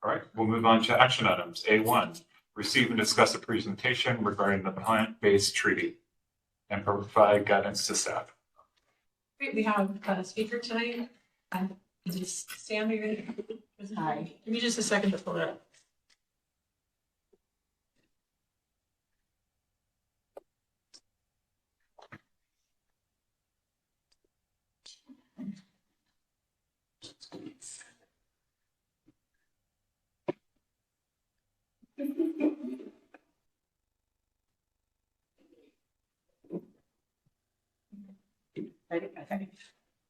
All right, we'll move on to action items. A1, receive and discuss a presentation regarding the plant-based treaty and provide guidance to staff. Great, we have a speaker tonight. Is it Sam? You're gonna- Hi. Give me just a second to pull it up. Okay.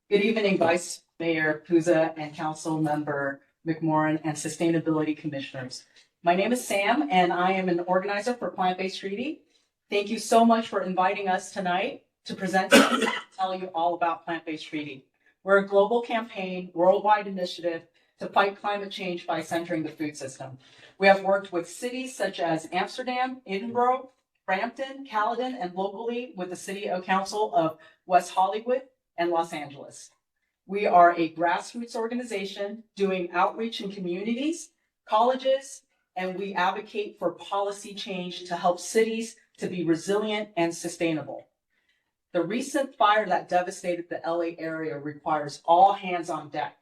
Good evening, Vice Mayor Puza and Council Member McMorrin and Sustainability Commissioners. My name is Sam and I am an organizer for Plant-Based Treaty. Thank you so much for inviting us tonight to present to you and tell you all about Plant-Based Treaty. We're a global campaign, worldwide initiative to fight climate change by centering the food system. We have worked with cities such as Amsterdam, Edinburgh, Brampton, Caledon, and locally with the City Council of West Hollywood and Los Angeles. We are a grassroots organization doing outreach in communities, colleges, and we advocate for policy change to help cities to be resilient and sustainable. The recent fire that devastated the LA area requires all hands on deck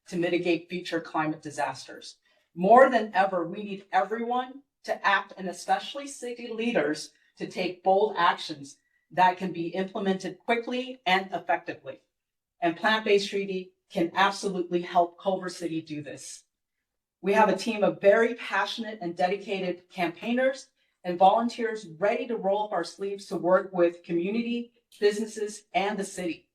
to mitigate future climate disasters. More than ever, we need everyone to act, and especially city leaders, to take bold actions that can be implemented quickly and effectively. And Plant-Based Treaty can absolutely help Culver City do this. We have a team of very passionate and dedicated campaigners and volunteers ready to roll up our sleeves to work with community, businesses, and the city.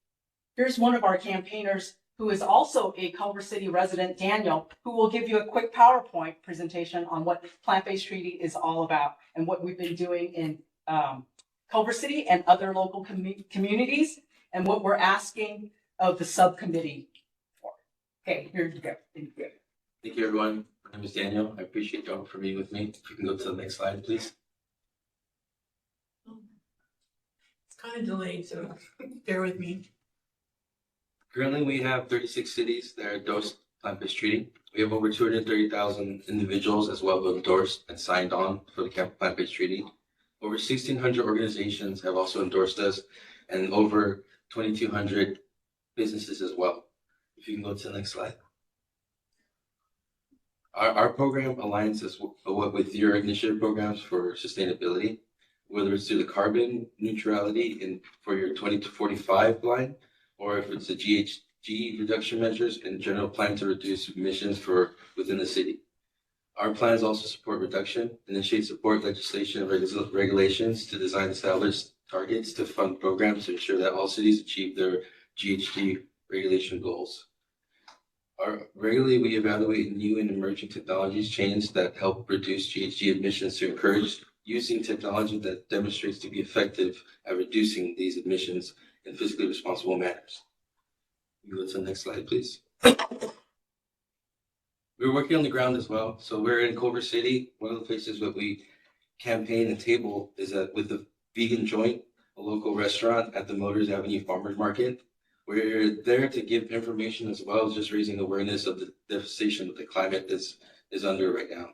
Here's one of our campaigners who is also a Culver City resident, Daniel, who will give you a quick PowerPoint presentation on what Plant-Based Treaty is all about and what we've been doing in Culver City and other local communities and what we're asking of the subcommittee for. Okay, here you go. Thank you, everyone. My name is Daniel. I appreciate y'all for being with me. If you can go to the next slide, please. It's kind of delayed, so bear with me. Currently, we have 36 cities that are endorsed Plant-Based Treaty. We have over 230,000 individuals as well who endorsed and signed on for the Plant-Based Treaty. Over 1,600 organizations have also endorsed us, and over 2,200 businesses as well. If you can go to the next slide. Our program aligns us with your initiative programs for sustainability, whether it's through the carbon neutrality for your 2045 line, or if it's the GHG reduction measures and general plan to reduce emissions within the city. Our plans also support reduction, initiate support legislation and regulations to design established targets to fund programs to ensure that all cities achieve their GHG regulation goals. Regularly, we evaluate new and emerging technologies change that help reduce GHG emissions to encourage using technology that demonstrates to be effective at reducing these emissions in fiscally responsible manners. You go to the next slide, please. We're working on the ground as well. So we're in Culver City. One of the places that we campaign and table is with the Vegan Joint, a local restaurant at the Motors Avenue Farmers Market. We're there to give information as well as just raising awareness of the devastation that the climate is under right now.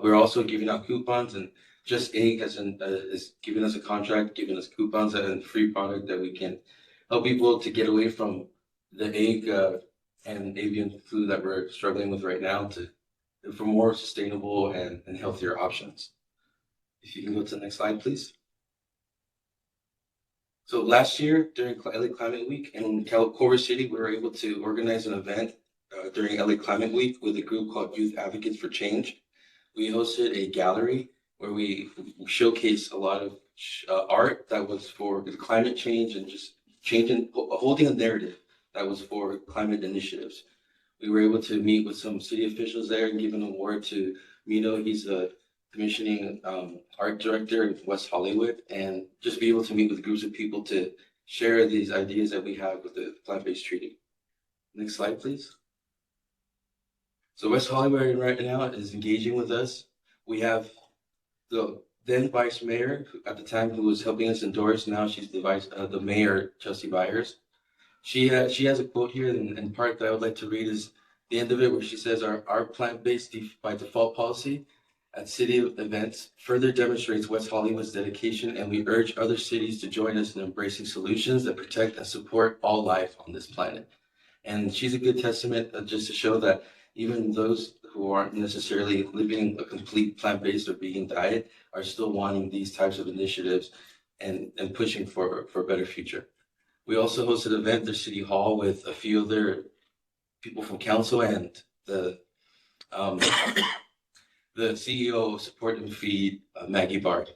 We're also giving out coupons, and Just Egg is giving us a contract, giving us coupons and free product that we can help people to get away from the egg and avian food that we're struggling with right now for more sustainable and healthier options. If you can go to the next slide, please. So last year during LA Climate Week in Culver City, we were able to organize an event during LA Climate Week with a group called Youth Advocates for Change. We hosted a gallery where we showcased a lot of art that was for climate change and just holding a narrative that was for climate initiatives. We were able to meet with some city officials there and give an award to Mino. He's a commissioning art director in West Hollywood, and just be able to meet with groups of people to share these ideas that we have with the Plant-Based Treaty. Next slide, please. So West Hollywood right now is engaging with us. We have the then Vice Mayor at the time who was helping us endorse. Now she's the Mayor, Chelsea Byers. She has a quote here, and part that I would like to read is, the end of it where she says our plant-based by default policy at city events further demonstrates West Hollywood's dedication, and we urge other cities to join us in embracing solutions that protect and support all life on this planet. And she's a good testament just to show that even those who aren't necessarily living a complete plant-based or vegan diet are still wanting these types of initiatives and pushing for a better future. We also hosted an event at City Hall with a few other people from council and the CEO of Support and Feed, Maggie Bard.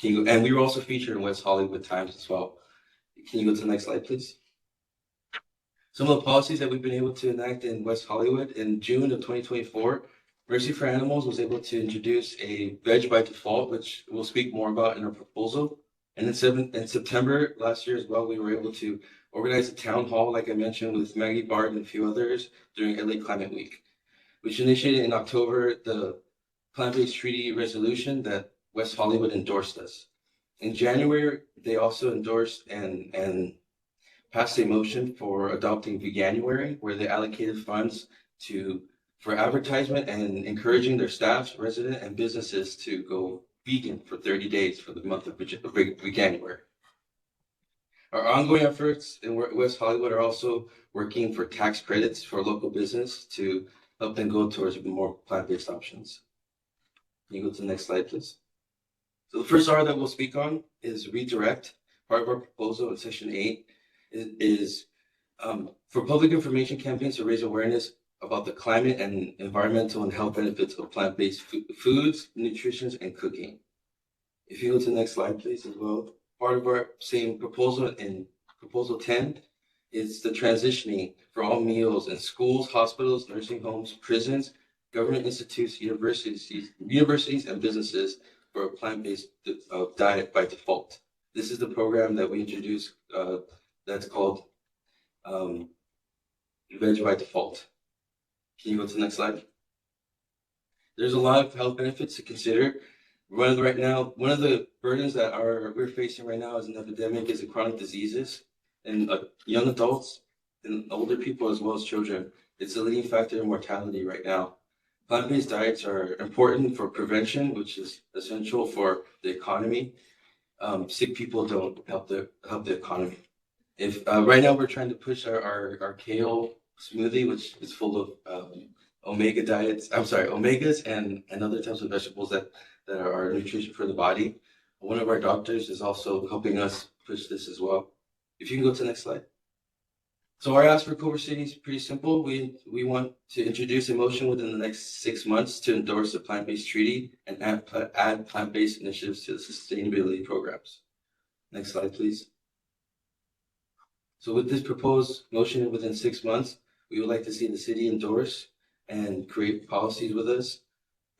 And we were also featured in West Hollywood Times as well. Can you go to the next slide, please? Some of the policies that we've been able to enact in West Hollywood in June of 2024, Mercy for Animals was able to introduce a veg by default, which we'll speak more about in our proposal. And in September last year as well, we were able to organize a town hall, like I mentioned, with Maggie Bard and a few others during LA Climate Week, which initiated in October the plant-based treaty resolution that West Hollywood endorsed us. In January, they also endorsed and passed a motion for adopting Veganuary, where they allocated funds for advertisement and encouraging their staff, residents, and businesses to go vegan for 30 days for the month of Veganuary. Our ongoing efforts in West Hollywood are also working for tax credits for local business to help them go towards more plant-based options. Can you go to the next slide, please? So the first R that we'll speak on is redirect. Part of our proposal in section 8 is for public information campaigns to raise awareness about the climate and environmental and health benefits of plant-based foods, nutrition, and cooking. If you go to the next slide, please, as well. Part of our same proposal in proposal 10 is the transitioning for all meals in schools, hospitals, nursing homes, prisons, government institutes, universities, and businesses for a plant-based diet by default. This is the program that we introduced that's called Veg by Default. Can you go to the next slide? There's a lot of health benefits to consider. One of the burdens that we're facing right now as an epidemic is the chronic diseases in young adults and older people as well as children. It's a leading factor in mortality right now. Plant-based diets are important for prevention, which is essential for the economy. Sick people don't help the economy. If right now we're trying to push our kale smoothie, which is full of omegas and other types of vegetables that are nutrition for the body. One of our doctors is also helping us push this as well. If you can go to the next slide. So our ask for Culver City is pretty simple. We want to introduce a motion within the next 6 months to endorse the plant-based treaty and add plant-based initiatives to the sustainability programs. Next slide, please. So with this proposed motion within 6 months, we would like to see the city endorse and create policies with us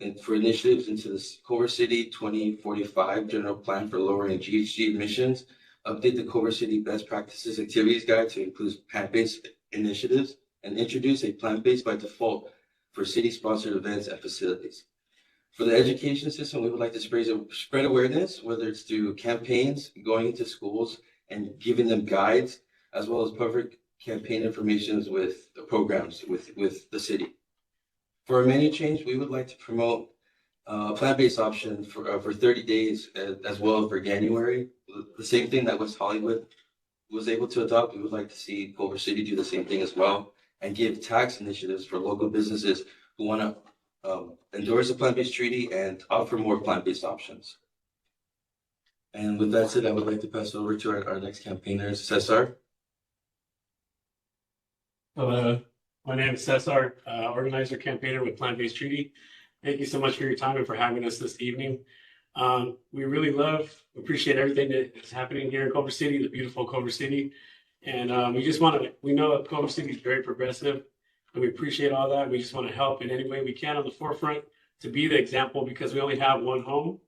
and for initiatives into the Culver City 2045 General Plan for lowering GHG emissions, update the Culver City Best Practices Activities Guide to include plant-based initiatives, and introduce a plant-based by default for city-sponsored events and facilities. For the education system, we would like to spread awareness, whether it's through campaigns, going into schools, and giving them guides, as well as public campaign information with the programs with the city. For our menu change, we would like to promote a plant-based option for 30 days as well for January. The same thing that West Hollywood was able to adopt, we would like to see Culver City do the same thing as well and give tax initiatives for local businesses who want to endorse a plant-based treaty and offer more plant-based options. And with that said, I would like to pass it over to our next campaigner, Cesar. Hello, my name is Cesar, organizer campaigner with Plant-Based Treaty. Thank you so much for your time and for having us this evening. We really appreciate everything that is happening here in Culver City, the beautiful Culver City. And we know that Culver City is very progressive and we appreciate all that. We just want to help in any way we can on the forefront to be the example because we only have one home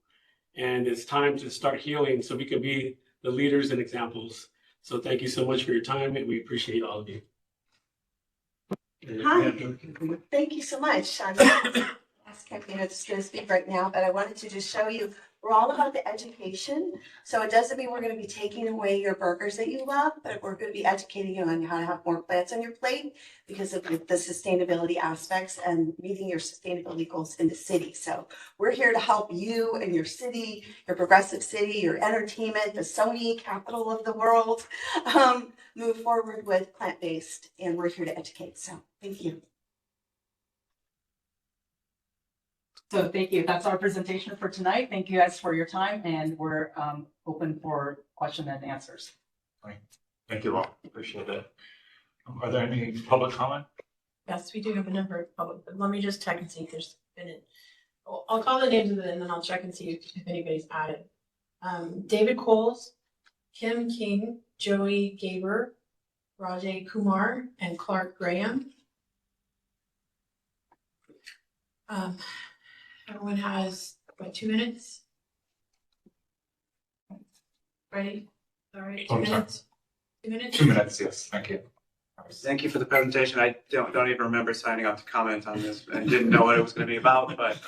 and it's time to start healing so we can be the leaders and examples. So thank you so much for your time and we appreciate all of you. Hi, thank you so much. I'm campaigner that's going to speak right now, but I wanted to just show you, we're all about the education. So it doesn't mean we're going to be taking away your burgers that you love, but we're going to be educating you on how to have more plants on your plate because of the sustainability aspects and meeting your sustainability goals in the city. So we're here to help you and your city, your progressive city, your entertainment, the Sony capital of the world, move forward with plant-based, and we're here to educate. So thank you. So thank you. That's our presentation for tonight. Thank you guys for your time, and we're open for question and answers. Thank you all. Appreciate it. Are there any public comment? Yes, we do have a number of public, but let me just check and see if there's been it. I'll call the names of it and then I'll check and see if anybody's added. David Coles, Kim King, Joey Gaber, Rajay Kumar, and Clark Graham. Everyone has, what, 2 minutes? Ready? All right, 2 I'm sorry. minutes? 2 minutes? 2 minutes, yes, thank you. Thank you for the presentation. I don't even remember signing up to comment on this and didn't know what it was going to be about, but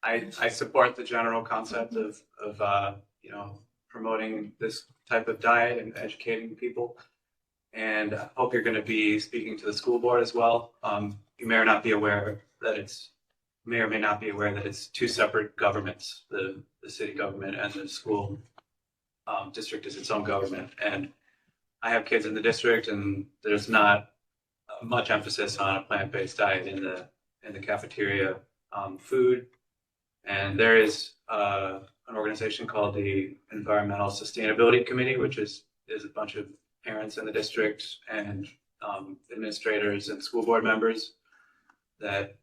I support the general concept of promoting this type of diet and educating people. And I hope you're going to be speaking to the school board as well. You may or not be aware that it's two separate governments. The city government and the school district is its own government. And I have kids in the district, and there's not much emphasis on a plant-based diet in the cafeteria food. And there is an organization called the Environmental Sustainability Committee, which is a bunch of parents in the district and administrators and school board members that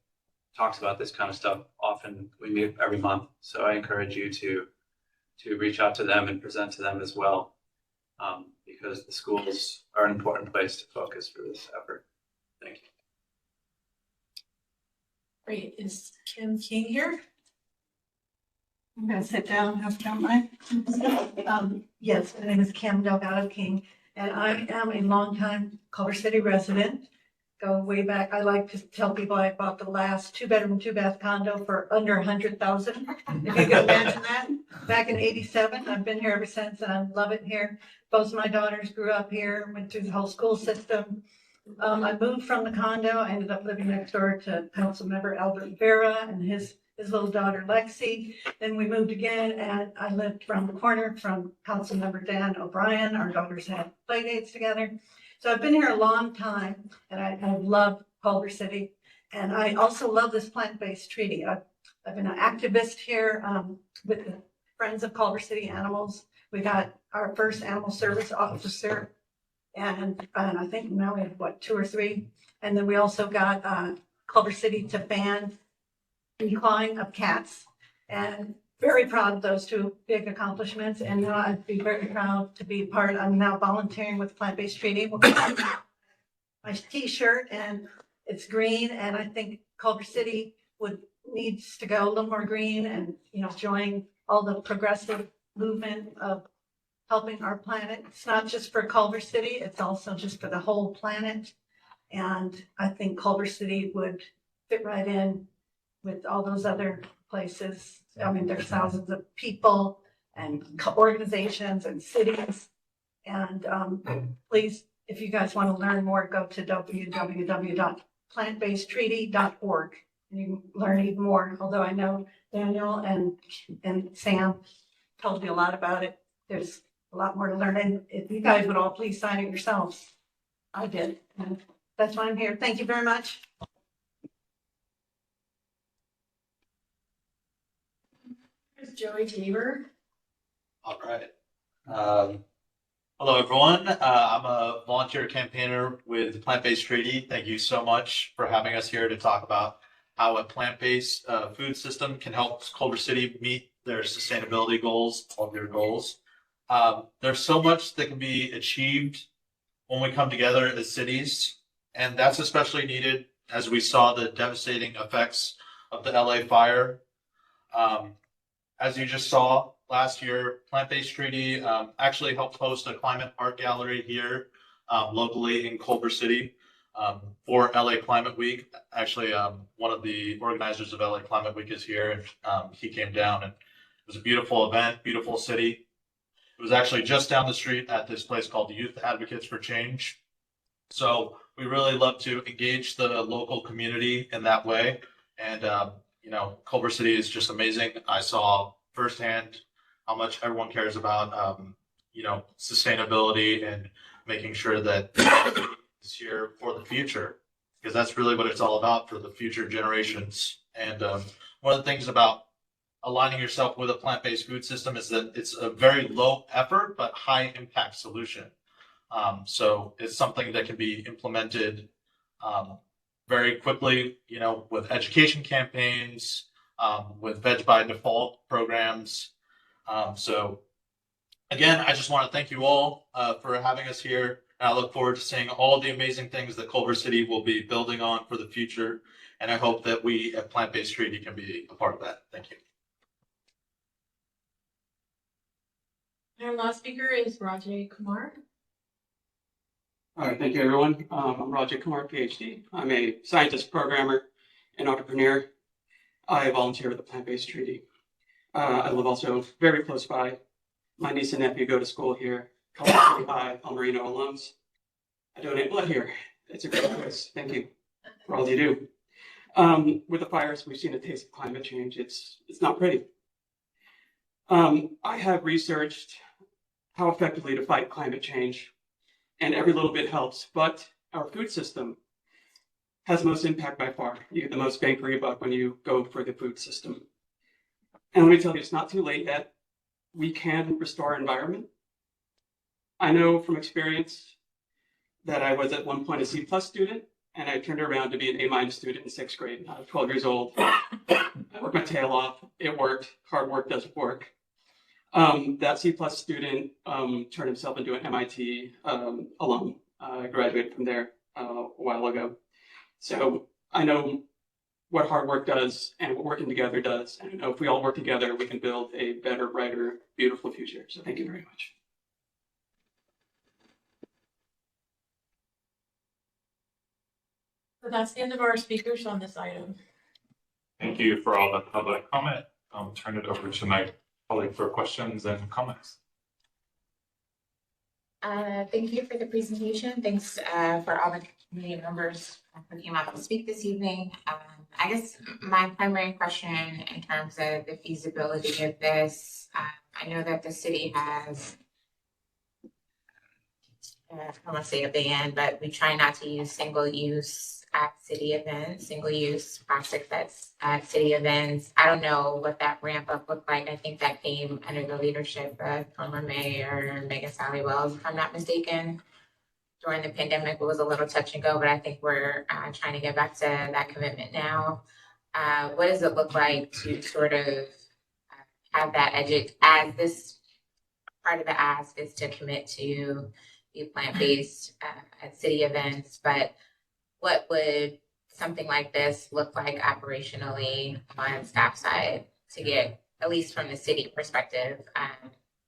talks about this kind of stuff. Often we meet every month, so I encourage you to reach out to them and present to them as well, because the schools are an important place to focus for this effort. Thank you. Great, is Kim King here? I'm gonna sit down, if you don't mind. Yes, my name is Kim Delgado King, and I am a longtime Culver City resident. Go way back. I like to tell people I bought the last 2-bedroom, 2-bath condo for under 100,000. If you can imagine that, back in '87. I've been here ever since, and I love it here. Both of my daughters grew up here, went through the whole school system. I moved from the condo. I ended up living next door to Councilmember Albert Vera and his little daughter Lexi. Then we moved again, and I lived around the corner from Councilmember Dan O'Brien. Our daughters had play dates together. So I've been here a long time, and I love Culver City. And I also love this plant-based treaty. I've been an activist here with the Friends of Culver City Animals. We got our first animal service officer, and I think now we have, 2 or 3. And then we also got Culver City to ban declawing of cats, and very proud of those 2 big accomplishments. And now I'd be very proud to be part. I'm now volunteering with Plant-Based Treaty. My T-shirt, and it's green, and I think Culver City needs to go a little more green, and join all the progressive movement of helping our planet. It's not just for Culver City; it's also just for the whole planet. And I think Culver City would fit right in with all those other places. I mean, there's thousands of people and organizations and cities. And please, if you guys want to learn more, go to www.plantbasedtreaty.org. And you can learn even more. Although I know Daniel and Sam told you a lot about it. There's a lot more to learn. And if you guys would all please sign it yourselves. I did. And that's why I'm here. Thank you very much. Here's Joey Gaber. All right. Hello, everyone. I'm a volunteer campaigner with the Plant-Based Treaty. Thank you so much for having us here to talk about how a plant-based food system can help Culver City meet their sustainability goals, all of their goals. There's so much that can be achieved when we come together as cities, and that's especially needed as we saw the devastating effects of the LA fire. As you just saw last year, Plant-Based Treaty actually helped host a climate art gallery here locally in Culver City. for LA Climate Week. Actually, one of the organizers of LA Climate Week is here, and he came down, and it was a beautiful event, beautiful city. It was actually just down the street at this place called the Youth Advocates for Change. So we really love to engage the local community in that way. And, Culver City is just amazing. I saw firsthand how much everyone cares about, sustainability and making sure that it's here for the future, because that's really what it's all about for the future generations. And one of the things about aligning yourself with a plant-based food system is that it's a very low effort but high impact solution. So it's something that can be implemented very quickly, with education campaigns, with Veg by Default programs. So again, I just want to thank you all for having us here. And I look forward to seeing all the amazing things that Culver City will be building on for the future. And I hope that we at Plant-Based Treaty can be a part of that. Thank you. Our last speaker is Rajay Kumar. All right, thank you, everyone. I'm Rajay Kumar, PhD. I'm a scientist, programmer, and entrepreneur. I volunteer with the Plant-Based Treaty. I live also very close by. My niece and nephew go to school here, Culver City High, El Marino alums. I donate blood here. It's a great place. Thank you for all you do. With the fires, we've seen a taste of climate change. It's not pretty. I have researched how effectively to fight climate change, and every little bit helps, but our food system has the most impact by far. You get the most bang for your buck when you go for the food system. And let me tell you, it's not too late yet. We can restore our environment. I know from experience that I was at one point a C+ student, and I turned around to be an A- student in 6th grade. I was 12 years old. I worked my tail off. It worked. Hard work does work. That C+ student turned himself into an MIT alum. Graduated from there a while ago. So I know what hard work does and what working together does. And I know if we all work together, we can build a better, brighter, beautiful future. So thank you very much. So that's the end of our speakers on this item. Thank you for all the public comment. I'll turn it over to my colleague for questions and comments. Thank you for the presentation. Thanks for all the community members who came out to speak this evening. I guess my primary question in terms of the feasibility of this, I know that the city has, I don't want to say a ban, but we try not to use single-use at city events, single-use plastic that's at city events. I don't know what that ramp up looked like. I think that came under the leadership of former Mayor Megan Sally Wells, if I'm not mistaken. During the pandemic, it was a little touch and go, but I think we're trying to get back to that commitment now. What does it look like to sort of have that as this part of the ask is to commit to be plant-based at city events, but what would something like this look like operationally on staff side to get, at least from the city perspective,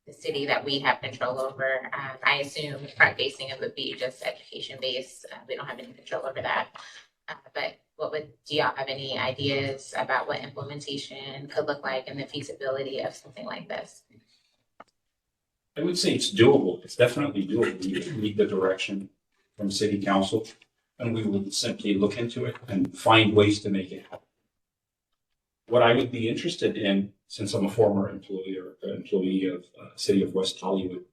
the city that we have control over? I assume front-facing it would be just education-based. We don't have any control over that. But do y'all have any ideas about what implementation could look like and the feasibility of something like this? I would say it's doable. It's definitely doable. We need the direction from city council, and we will simply look into it and find ways to make it happen. What I would be interested in, since I'm a former employee of City of West Hollywood,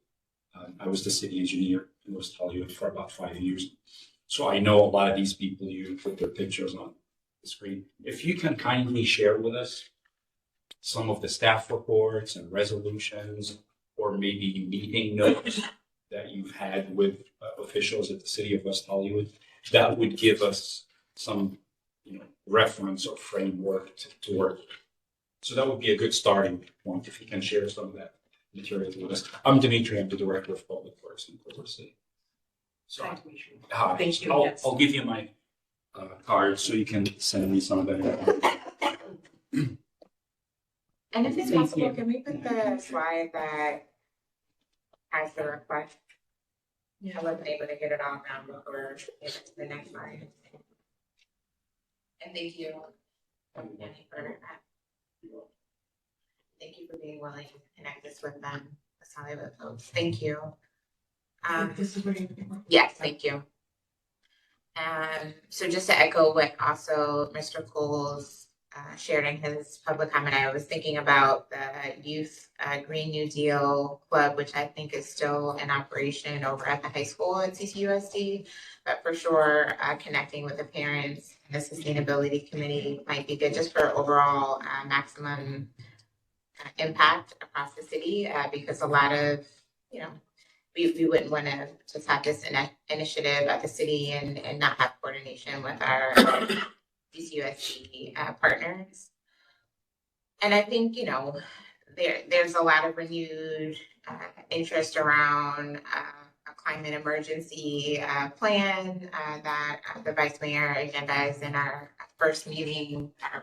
I was the city engineer in West Hollywood for about 5 years. So I know a lot of these people. You put their pictures on the screen. If you can kindly share with us some of the staff reports and resolutions, or maybe meeting notes that you've had with officials at the City of West Hollywood, that would give us some, reference or framework to work with. So that would be a good starting point if you can share some of that material with us. I'm Dimitri. I'm the Director of Public Works in Culver City. So hi. Thank you. I'll give you my card so you can send me some of that. And if it's possible, can we put the slide that has the request I wasn't able to get it all down before we get to the next slide. And thank you, Danny, thank you for being willing to connect us with them, the Hollywood folks. Thank you. This is where you. Yes, thank you. So just to echo what also Mr. Coles shared in his public comment, I was thinking about the Youth Green New Deal Club, which I think is still in operation over at the high school at CCUSD, but for sure connecting with the parents and the sustainability committee might be good just for overall maximum impact across the city, because a lot of, we wouldn't want to just have this initiative at the city and not have coordination with our DCUSD partners. And I think, there's a lot of renewed interest around a climate emergency plan that the Vice Mayor agendized in our first meeting, or I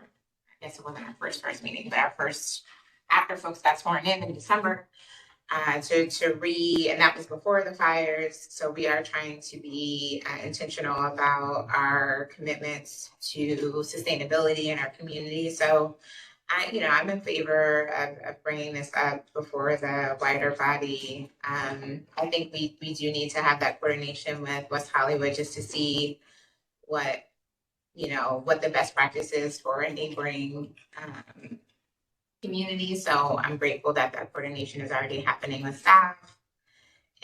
guess it wasn't our first meeting, but our first after folks got sworn in December. And that was before the fires. So we are trying to be intentional about our commitments to sustainability in our community. So I'm in favor of bringing this up before the wider body. I think we do need to have that coordination with West Hollywood just to see what the best practice is for a neighboring community. So I'm grateful that that coordination is already happening with staff.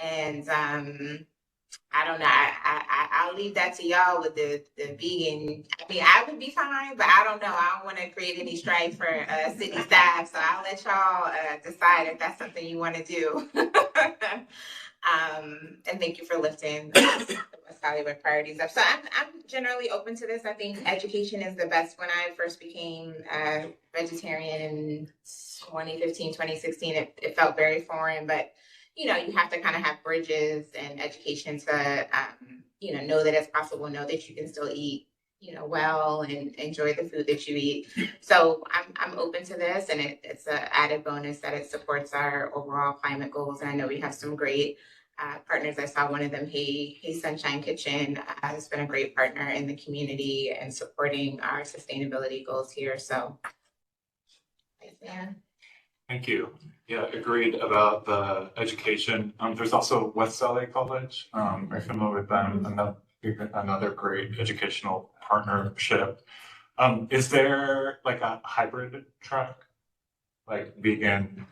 And I don't know, I'll leave that to y'all with the vegan. I mean, I would be fine, but I don't know. I don't want to create any strife for city staff. So I'll let y'all decide if that's something you want to do. And thank you for lifting the West Hollywood priorities up. So I'm generally open to this. I think education is the best. When I first became vegetarian in 2015, 2016, it felt very foreign, but you have to kind of have bridges and education to, know that it's possible, know that you can still eat, well and enjoy the food that you eat. So I'm open to this, and it's an added bonus that it supports our overall climate goals. And I know we have some great partners. I saw one of them, Hey Sunshine Kitchen, has been a great partner in the community and supporting our sustainability goals here. So, yeah. Thank you. Yeah, agreed about the education. There's also West LA College. Are you familiar with them? Another great educational partnership. Is there like a hybrid track, like vegan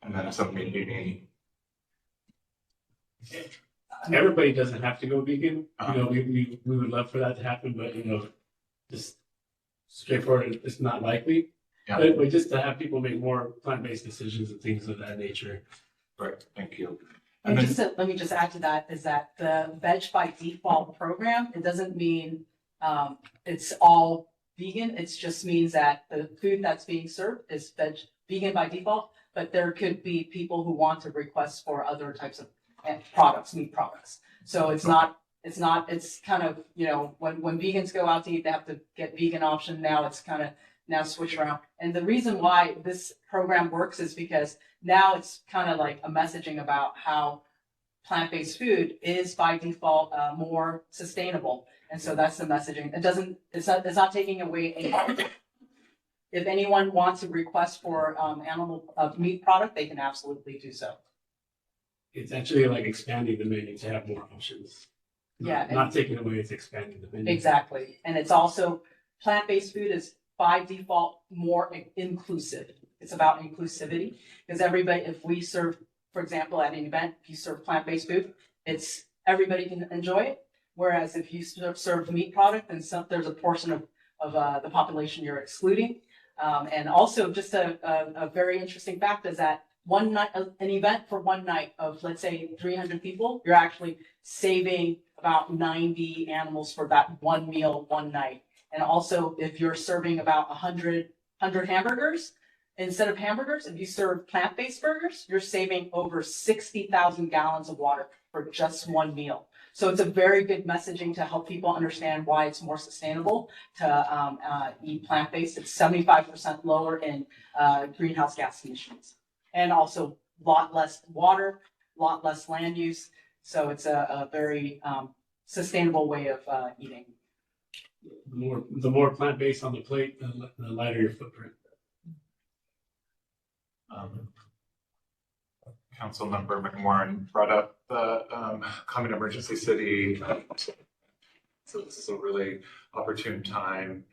and then some meat? Everybody doesn't have to go vegan. We would love for that to happen, but just straightforward, it's not likely. Yeah. But just to have people make more plant-based decisions and things of that nature. Right. Thank you. And let me just add to that is that the Veg by Default program, it doesn't mean it's all vegan. It just means that the food that's being served is vegan by default, but there could be people who want to request for other types of products, meat products. So it's kind of, when vegans go out to eat, they have to get vegan option. Now it's kind of switch around. And the reason why this program works is because now it's kind of like a messaging about how plant-based food is by default more sustainable. And so that's the messaging. It's not taking away anything. If anyone wants a request for meat product, they can absolutely do so. It's actually like expanding the menu to have more options. Not taking away, it's expanding the menu. Exactly. And it's also plant-based food is by default more inclusive. It's about inclusivity because everybody, if we serve, for example, at an event, if you serve plant-based food, everybody can enjoy it. Whereas if you serve meat product, then there's a portion of the population you're excluding. And also just a very interesting fact is that one night, an event for one night of, let's say 300 people, you're actually saving about 90 animals for that one meal, one night. And also if you're serving about 100 hamburgers, instead of hamburgers, if you serve plant-based burgers, you're saving over 60,000 gallons of water for just one meal. So it's a very good messaging to help people understand why it's more sustainable to eat plant-based. It's 75% lower in greenhouse gas emissions. And also a lot less water, a lot less land use. So it's a very sustainable way of eating. The more plant-based on the plate, the lighter your footprint. Councilmember McMorrin brought up the climate emergency city. So this is a really opportune time.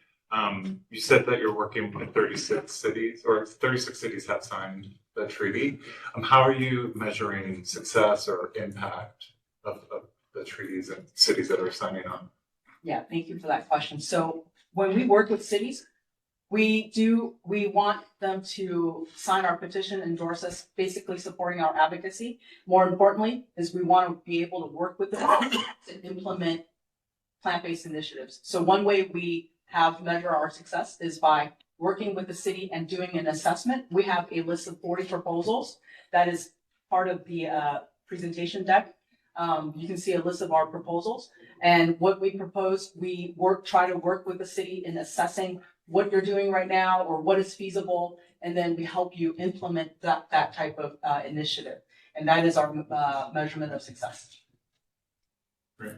You said that you're working with 36 cities, or 36 cities have signed the treaty. How are you measuring success or impact of the treaties and cities that are signing on? Yeah, thank you for that question. So when we work with cities, we want them to sign our petition, endorse us, basically supporting our advocacy. More importantly, is we want to be able to work with them to implement plant-based initiatives. So one way we have measure our success is by working with the city and doing an assessment. We have a list of 40 proposals that is part of the presentation deck. You can see a list of our proposals, and what we propose, we try to work with the city in assessing what you're doing right now or what is feasible, and then we help you implement that type of initiative. And that is our measurement of success. Great.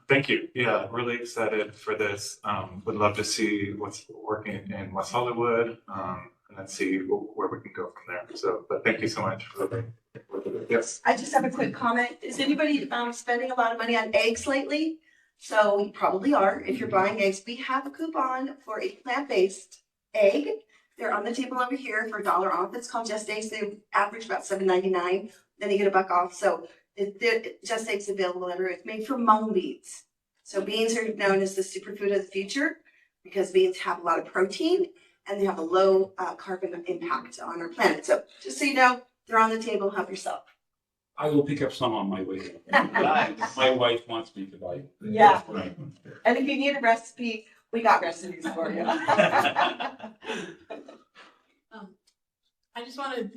Thank you. Yeah, really excited for this. Would love to see what's working in West Hollywood, and then see where we can go from there. So, but thank you so much for yes. I just have a quick comment. Is anybody spending a lot of money on eggs lately? So you probably are. If you're buying eggs, we have a coupon for a plant-based egg. They're on the table over here for $1 off. It's called Just Eggs. They average about $7.99. Then you get $1 off. So Just Eggs available everywhere. It's made from mung beans. So beans are known as the superfood of the future because beans have a lot of protein and they have a low carbon impact on our planet. So just so you know, they're on the table. Help yourself. I will pick up some on my way. My wife wants me to buy it. Yeah. And if you need a recipe, we got recipes for you. I just want to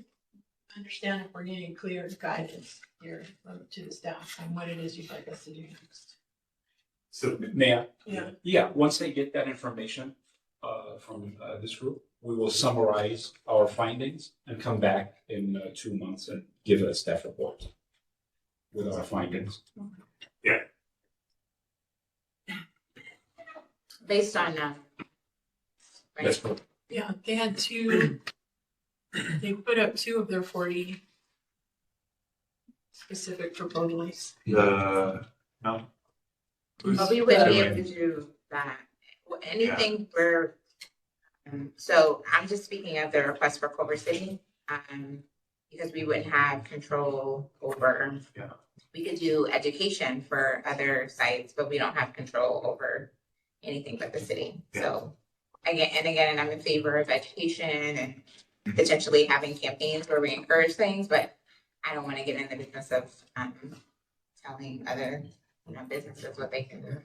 understand if we're getting clear guidance here to the staff on what it is you'd like us to do next. So may I? Yeah. Yeah, once they get that information from this group, we will summarize our findings and come back in 2 months and give a staff report with our findings. Yeah. Based on right? That's good. Yeah, they had they put up 2 of their 40 specific proposals. No. But we wouldn't be able to do that. Anything for, so I'm just speaking of the request for Culver City, because we wouldn't have control over. Yeah. We could do education for other sites, but we don't have control over anything but the city. Yeah. So again, I'm in favor of education and potentially having campaigns where we encourage things, but I don't want to get in the business of telling other businesses what they can do.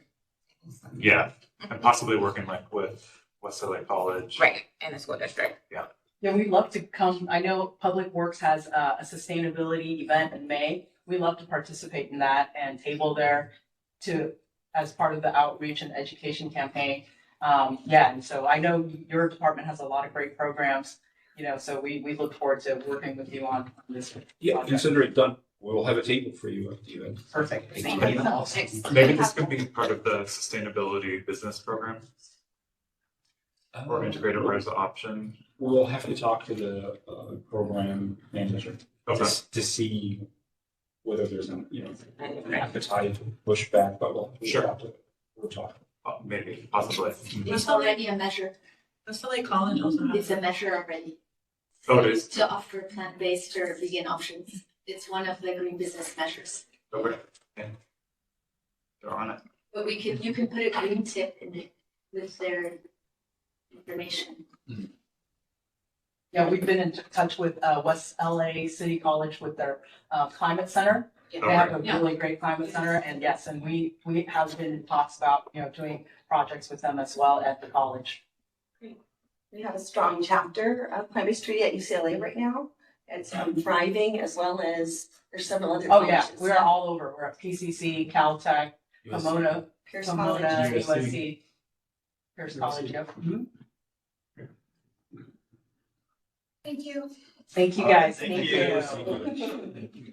Yeah, and possibly working like with West LA College. Right, and the school district. Yeah, we'd love to come. I know Public Works has a sustainability event in May. We love to participate in that and table there as part of the outreach and education campaign. And so I know your department has a lot of great programs, so we look forward to working with you on this. Yeah, project. consider it done. We'll have a table for you at the event. Perfect. Thank Thank you. you. Maybe this could be part of the sustainability business program or integrated as an option. We'll have to talk to the program manager Okay. to see whether there's an appetite to push back, but we'll talk. Maybe, possibly. It's already a measure. West LA College also has. It's a measure already. Oh, it is? To offer plant-based or vegan options. It's one of the green business measures. Okay. Yeah. They're on it. But you can put a green tip in it with their information. Yeah, we've been in touch with West LA City College with their climate center. Yeah. They have a really great climate center, and yes, and we have been in talks about doing projects with them as well at the college. We have a strong chapter of plant-based treaty at UCLA right now. It's thriving as well as there's several other Oh yeah, colleges. we're all over. We're at PCC, Caltech, Pomona, Pierce College. USC, Pierce College. Yep. Thank you. Thank you guys. Thank Thank you. you. Thank you.